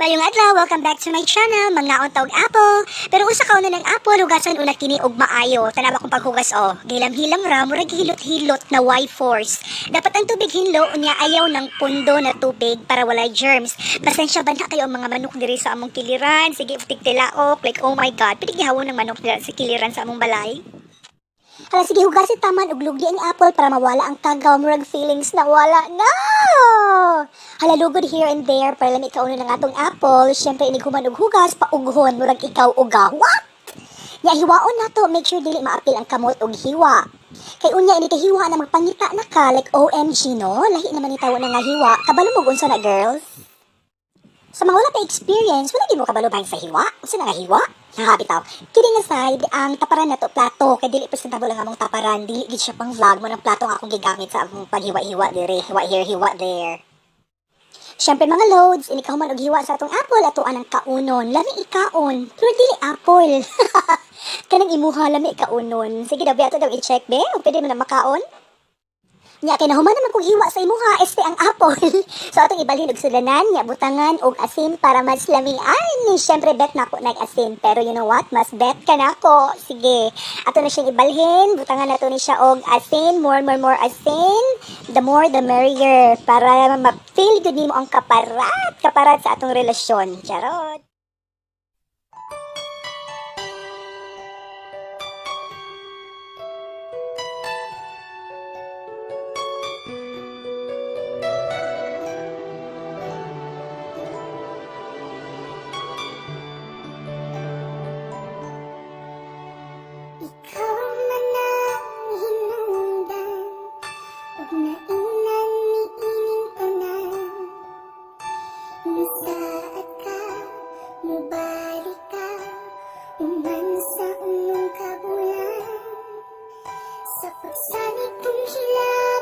Mayong adlaw, welcome back to my channel, Mangnaon Taog Apple. Pero usa ka ng apple, hugasan una kini og maayo. Tanawa kong paghugas Gilam-gilam ra, murag hilot-hilot na Y-force. Dapat ang tubig hinlo, unya ayaw ng pundo na tubig para walay germs. Pasensya ba na kayo ang mga manok diri sa among kiliran? Sige, utik tilaok, like oh my god, pitigihawon ng manok diri sa kiliran sa among balay. Hala, sige, hugasin taman og lugdi ang apple para mawala ang kagaw, murag feelings na wala na. Hala, lugod here and there para lang ikaw ng atong apple. Siyempre, inighuman og hugas, paughon, murag ikaw uga. What? Ya, hiwaon na to, make sure dili maapil ang kamot og hiwa. Kay unya, ini kahiwa na magpangita na ka, like OMG no? Lahi naman itawo na nga hiwa. Kabalo mo unsa na, girls? Sa mga wala pa experience, wala din mo kabalo ba sa hiwa? Unsa na nga hiwa? Nakakabitaw. Kidding aside, ang taparan na to, plato, kay dili presentable lang among taparan, dili gid siya pang vlog mo ng plato nga akong gigamit sa among paghiwa-hiwa dire, hiwa here, hiwa there. Siyempre mga loads, ini ka human og hiwa sa atong apple, atoan ang kaunon, lami ikaon, pero dili apple. Kanang imuha, lami kaunon. Sige daw, biya daw i-check be, o pwede mo na makaon? Nya kay nahuman naman kong hiwa sa imuha, este ang apple. So atong ibalhin og sulanan, nya butangan og asin para mas lamian. Syempre bet na ko nag-asin, pero you know what? Mas bet ka na ko. Sige, ato na siyang ibalhin, butangan nato ni siya og asin, more asin. The more the merrier para ma-feel good nimo ang kaparat sa atong relasyon. Charot. Ikaw man ang hinungdan, ug nainan niining tanan. Musaad ka, mubalik ka, uman sa unong kabulan. Sa pagsalig kong hilang